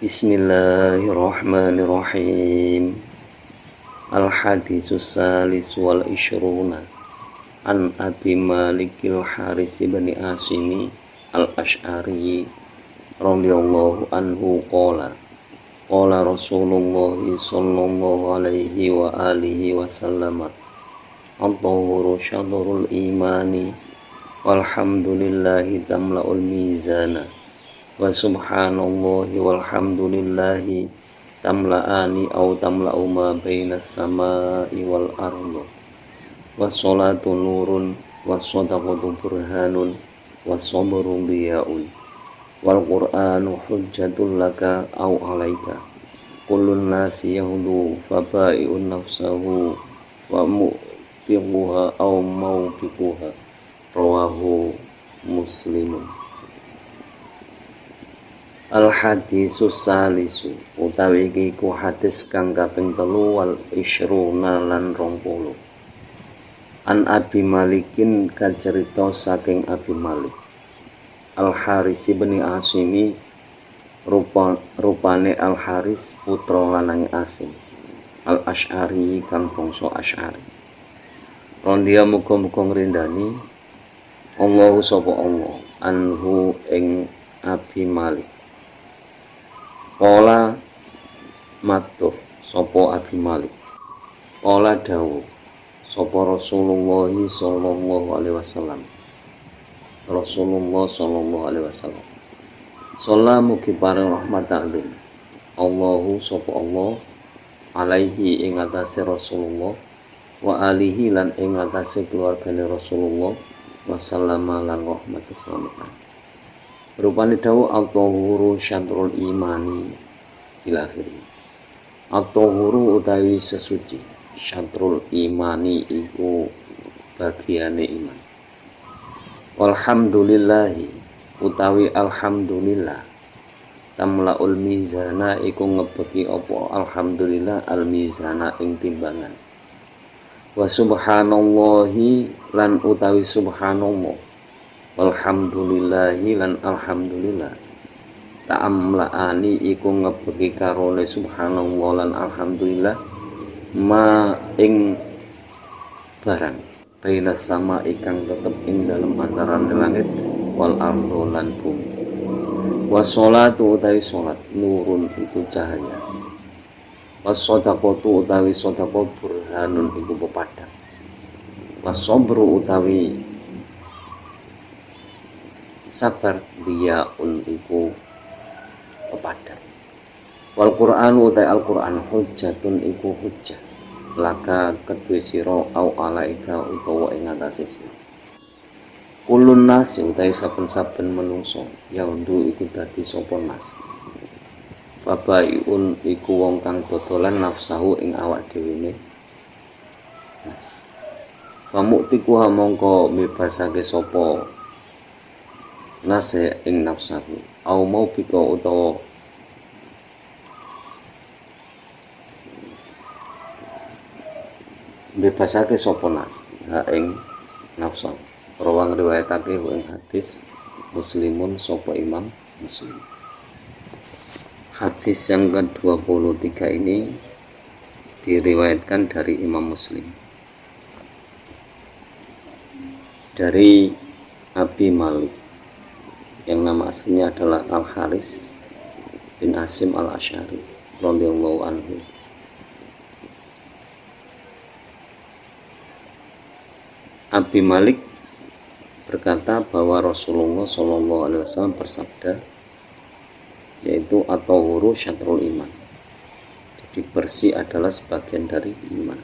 Bismillahirrahmanirrahim. Al-haditsus salis wal ishruna an Abi Malikil Haris bin Asimi al-Ash'ari radhiyallahu anhu qala Rasulullah sallallahu alaihi wa alihi wasallam at-tahuru syadrul imani walhamdulillahi tamla'ul mizana wa subhanallahi walhamdulillahi tamla'ani aw tamla'u ma bainas samai wal ardu wassalatu nurun wassadaqatu burhanun wassabru diyaun wal qur'anu hujjatul laka aw alaika kullun nasi yahudu fabai'un nafsahu wa mu'tiquha aw mawqiquha rawahu muslimun. Al-hadisus salisu utawi iki ku hadis kang kaping 3 wal isyruna lan 20. An Abi Malikin kacerita saking Abi Malik Al-Haris bin Asimi rupane Al-Haris putra lanang Asim Al-Ash'ari kang bangsa Ash'ari. Rondia muga-muga ngrindani Allah sapa Allah anhu ing Abi Malik. Qala matuh sapa Abi Malik. Qala dawuh sapa Rasulullah sallallahu alaihi wasallam. Rasulullah sallallahu alaihi wasallam. Sallamu kibareng rahmat ta'zim. Allahu sapa Allah alaihi ing atase Rasulullah wa alihi lan ing atase keluargane Rasulullah wasallama lan rahmat keselamatan. Rupane dawuh at-tahuru syadrul imani ila akhiri. At-tahuru utawi sesuci, syadrul imani iku bagiane iman. Walhamdulillahi utawi alhamdulillah tamlaul mizana iku ngebeki apa alhamdulillah al mizana ing timbangan. Wa subhanallahi lan utawi subhanallah walhamdulillahi lan alhamdulillah ta'amla'ani iku ngebeki karone subhanallah lan alhamdulillah ma ing barang baina sama ikang tetep ing dalem antaran langit wal ardo lan bumi. Wassalatu utawi salat nurun iku cahaya. Wassadaqatu utawi sedekah burhanun iku pepadang. Wassabru utawi sabar diyaun iku pepadang. Wal Qur'anu utai Al-Qur'an hujjatun iku hujjah laka kedue sira au alaika utawa ing atase sira. Kulun nasi utai saben-saben menungso yaundu iku dadi sapa nas. Fabaiun iku wong kang dodolan nafsahu ing awak dhewe nas. Famuktiku mongko bebasake sapa nase ing nafsahu au mau bika utawa bebasake sapa nas ing nafsu. Rawang riwayatake ing hadis Muslimun sapa Imam Muslim. Hadis yang ke-23 ini diriwayatkan dari Imam Muslim dari Abi Malik yang nama aslinya adalah Al-Haris bin Asim al-Ash'ari radhiyallahu anhu. Abi Malik berkata bahwa Rasulullah sallallahu alaihi wasallam bersabda, yaitu at-tahuru syatrul iman. Jadi bersih adalah sebagian dari iman.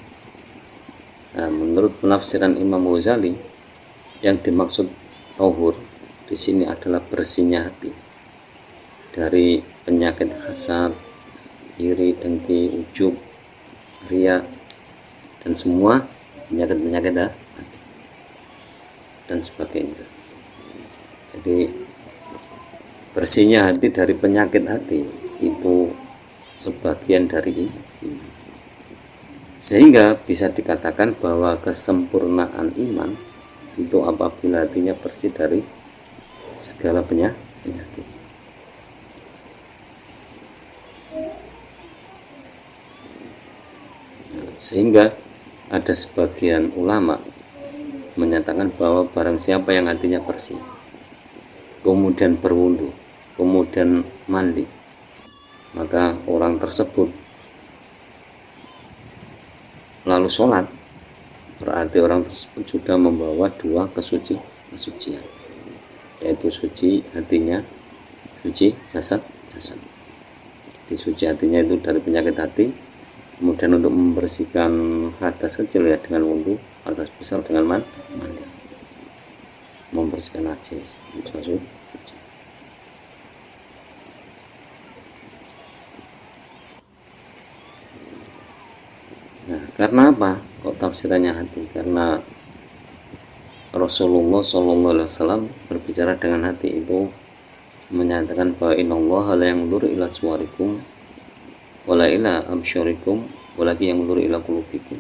Nah, menurut penafsiran Imam Ghazali, yang dimaksud tahur di sini adalah bersihnya hati dari penyakit hasad, iri, dengki, ujub, riya, dan semua penyakit-penyakit hati dan sebagainya. Jadi bersihnya hati dari penyakit hati itu sebagian dari iman. Sehingga bisa dikatakan bahwa kesempurnaan iman itu apabila hatinya bersih dari segala penyakit. Sehingga ada sebagian ulama menyatakan bahwa barang siapa yang hatinya bersih, kemudian berwudu, kemudian mandi, maka orang tersebut lalu sholat, berarti orang tersebut sudah membawa dua kesucian, yaitu suci hatinya, suci jasad. Disuci hatinya itu dari penyakit hati, kemudian untuk membersihkan hadas kecil ya dengan wudu, hadas besar dengan mandi, membersihkan najis itu suci. Nah, karena apa kok tafsirannya hati? Karena Rasulullah SAW berbicara dengan hati itu menyatakan bahwa innallaha la yanzuru ila suwarikum wala ila absyarikum walakin yanzuru ila qulubikum.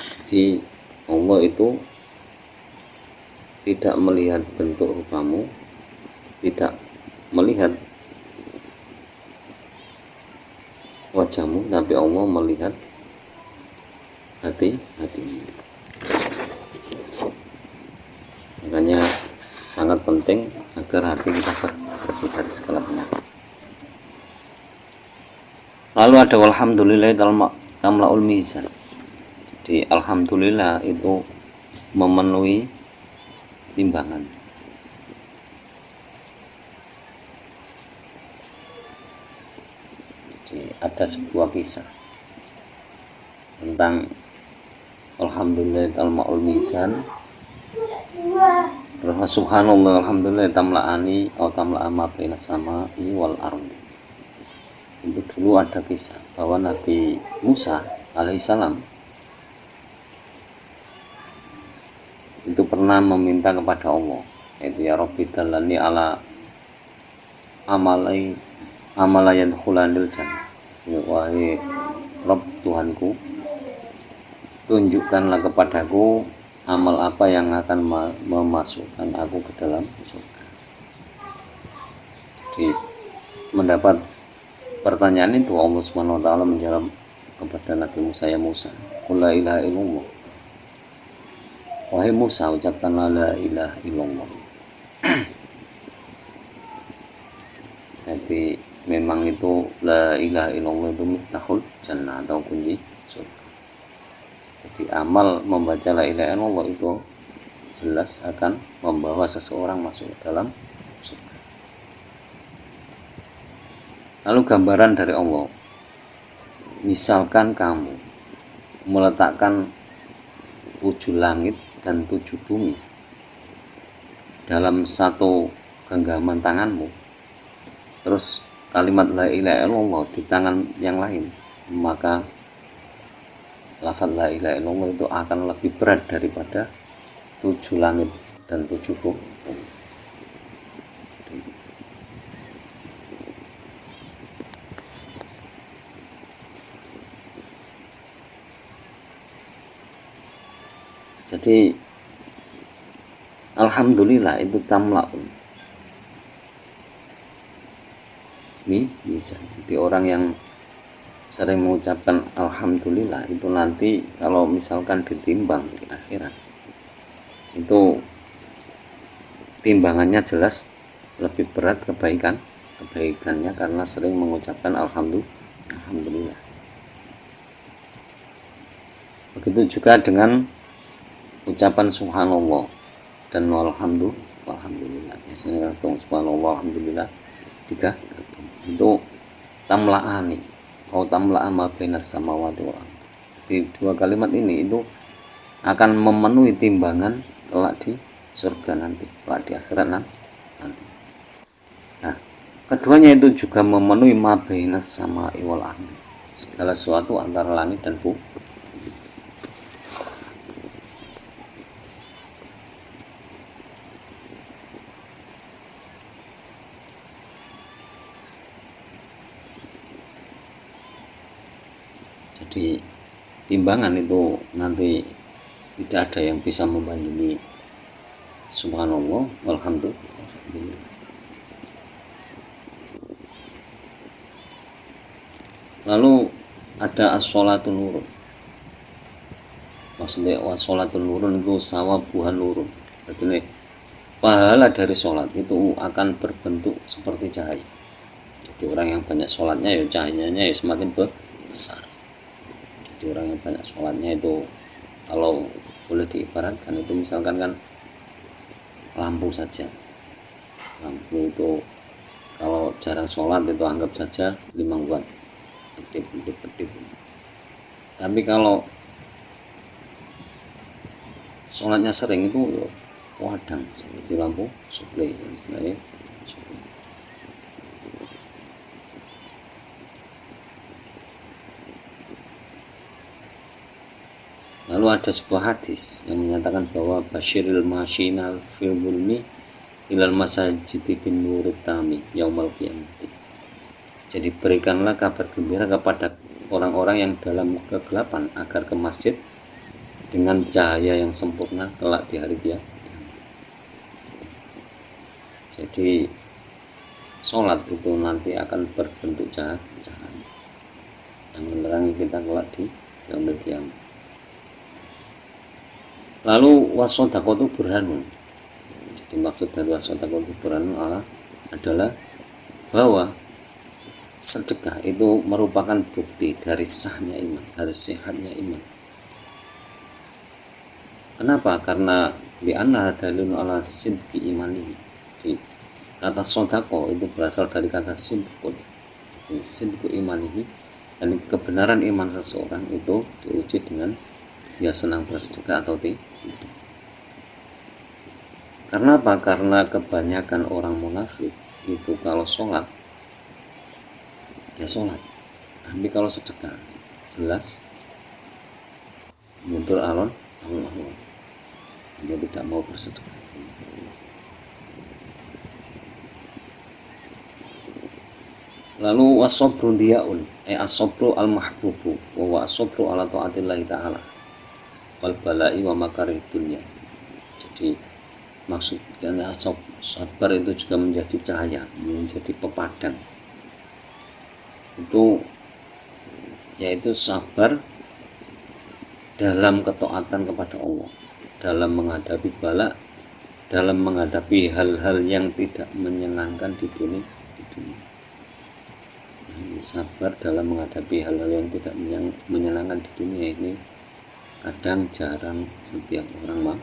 Jadi Allah itu tidak melihat bentuk rupamu, tidak melihat wajahmu, tapi Allah melihat hatimu. Makanya sangat penting agar hati kita bersih dari segala penyakit. Lalu ada walhamdulillah tamlaul mizan. Jadi alhamdulillah itu memenuhi timbangan. Jadi ada sebuah kisah tentang alhamdulillah tamlaul mizan. Subhanallah alhamdulillah tamla'ani atau tamla'a ma bainas sama'i wal ardi. Itu dulu ada kisah bahwa Nabi Musa alaihissalam itu pernah meminta kepada Allah, yaitu ya Rabbi dallani ala amalayan khulanil jannah. Wahai Rabb Tuhanku, tunjukkanlah kepadaku amal apa yang akan memasukkan aku ke dalam surga. Jadi mendapat pertanyaan itu Allah Subhanahu wa taala menjawab kepada Nabi Musa, ya Musa, qul la ilaha illallah. Wahai Musa, ucapkanlah la ilaha illallah. Jadi memang itu la ilaha illallah itu miftahul jannah atau kunci surga. Jadi amal membaca la ilaha illallah itu jelas akan membawa seseorang masuk ke dalam surga. Lalu gambaran dari Allah, misalkan kamu meletakkan 7 langit dan 7 bumi dalam satu genggaman tanganmu, terus kalimat la ilaha illallah di tangan yang lain, maka lafaz la ilaha illallah itu akan lebih berat daripada 7 langit dan 7 bumi. Jadi alhamdulillah itu tamla'un bisa. Jadi orang yang sering mengucapkan alhamdulillah itu nanti kalau misalkan ditimbang di akhirat itu timbangannya jelas lebih berat kebaikannya karena sering mengucapkan alhamdulillah. Begitu juga dengan ucapan subhanallah dan walhamdulillah. Biasanya kalau subhanallah alhamdulillah 3 itu tamla'ani atau tamla'a ma bainas samawati wal ardh. Di 2 kalimat ini itu akan memenuhi timbangan kelak di surga nanti, kelak di akhirat nanti. Nah, keduanya itu juga memenuhi ma bainas sama'i wal ardh, segala sesuatu antara langit dan bumi. Jadi timbangan itu nanti tidak ada yang bisa membandingi subhanallah walhamdulillah. Lalu ada as-sholatu nurun. Maksudnya sholatun nurun itu sawabuhan nurun. Jadi pahala dari sholat itu akan berbentuk seperti cahaya. Jadi orang yang banyak sholatnya ya cahayanya ya semakin besar. Jadi orang yang banyak sholatnya itu kalau boleh diibaratkan itu misalkan kan lampu saja. Lampu itu kalau jarang sholat itu anggap saja 5 watt. Kedip. Tapi kalau sholatnya sering itu ya wadang seperti lampu suplai istilahnya suplai. Lalu ada sebuah hadis yang menyatakan bahwa basyiril mashinal fil bulmi ilal masajidi bin nurit tami yaumal qiyamati. Jadi berikanlah kabar gembira kepada orang-orang yang dalam kegelapan agar ke masjid dengan cahaya yang sempurna kelak di hari kiamat. Jadi sholat itu nanti akan berbentuk cahaya yang menerangi kita kelak di yaumil qiyamah. Lalu wasodaqah itu burhanun. Jadi maksud dari wasodaqah itu burhanun adalah bahwa sedekah itu merupakan bukti dari sahnya iman, dari sehatnya iman. Kenapa? Karena li'anna dalilun ala sidqi imanihi. Jadi kata sodaqah itu berasal dari kata sidqun. Jadi sidqu imanihi, dan kebenaran iman seseorang itu diuji dengan dia senang bersedekah atau tidak. Karena apa? Karena kebanyakan orang munafik itu kalau sholat ya sholat, tapi kalau sedekah jelas mundur alon dia tidak mau bersedekah. Lalu wasobru diyaun asobru al mahbubu wa asobru ala ta'atillahi ta'ala wal bala'i wa makarih dunya. Jadi maksudnya sabar itu juga menjadi cahaya, menjadi pepadang. Itu yaitu sabar dalam ketaatan kepada Allah, dalam menghadapi bala, dalam menghadapi hal-hal yang tidak menyenangkan di dunia. Ini sabar dalam menghadapi hal-hal yang tidak menyenangkan di dunia ini kadang jarang setiap orang mau.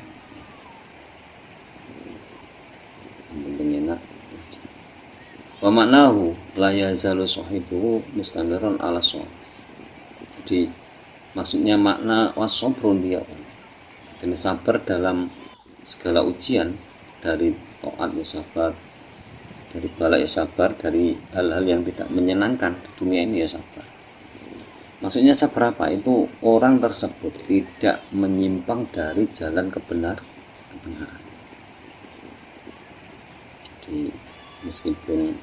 Yang penting enak. Wa maknahu la yazalu sahibuhu mustamiran ala shawab. Jadi maksudnya makna wasobrun dia dan sabar dalam segala ujian, dari taat ya sabar, dari bala ya sabar, dari hal-hal yang tidak menyenangkan di dunia ini ya sabar. Maksudnya sabar apa? Itu orang tersebut tidak menyimpang dari jalan kebenaran. Jadi meskipun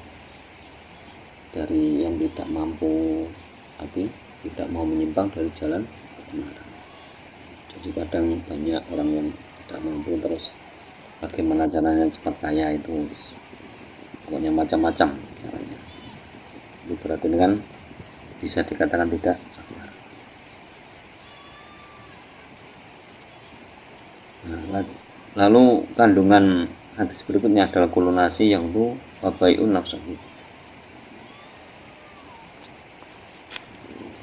dari yang tidak mampu tapi tidak mau menyimpang dari jalan kebenaran. Jadi kadang banyak orang yang tidak mampu terus bagaimana caranya cepat kaya, itu pokoknya macam-macam caranya. Itu berarti kan bisa dikatakan tidak sabar. Nah, lalu kandungan hadis berikutnya adalah kulunasi yang itu wabaiun nafsuhu.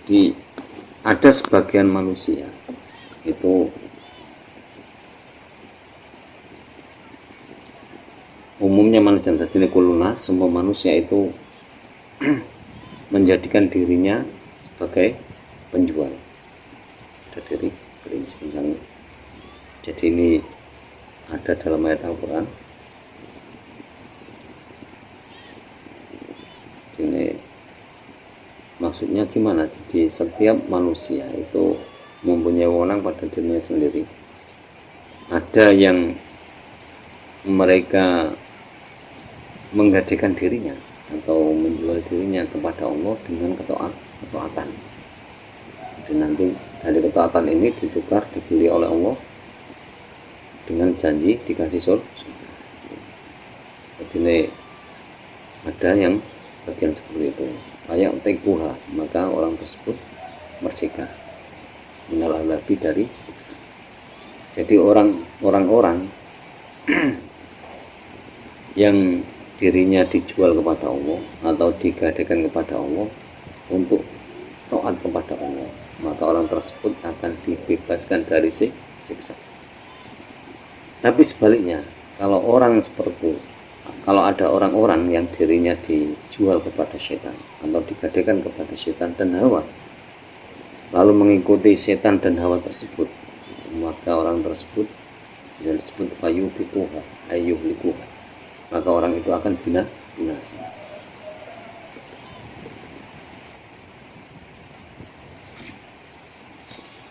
Jadi ada sebagian manusia itu umumnya manusia, jadi kuluna, semua manusia itu menjadikan dirinya sebagai penjual. Ada diri misalnya. Jadi ini ada dalam ayat Al-Quran. Ini maksudnya gimana? Jadi setiap manusia itu mempunyai wewenang pada dirinya sendiri. Ada yang mereka menggadaikan dirinya atau menjual dirinya kepada Allah dengan ketaatan. Jadi nanti dari ketaatan ini ditukar, dibeli oleh Allah dengan janji dikasih surga. Jadi ada yang bagian seperti itu. Kayak tekuha, maka orang tersebut merdeka minal azabi, dari siksa. Jadi orang-orang yang dirinya dijual kepada Allah atau digadaikan kepada Allah untuk taat kepada Allah, maka orang tersebut akan dibebaskan dari siksa. Tapi sebaliknya, kalau ada orang-orang yang dirinya dijual kepada setan atau digadaikan kepada setan dan hawa, lalu mengikuti setan dan hawa tersebut, maka orang tersebut bisa disebut fayuhlikuha, ayyuhlikuha, maka orang itu akan binasa.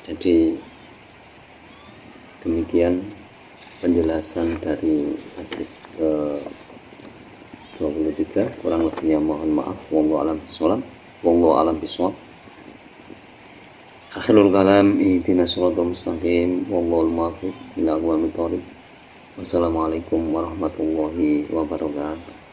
Jadi demikian penjelasan dari hadis ke 23, kurang lebihnya mohon maaf. Wallahu alam bishawab. Akhirul kalam, ihdinas siratal mustaqim, wallahul muwaffiq ila aqwamit thoriq. Wassalamualaikum warahmatullahi wabarakatuh.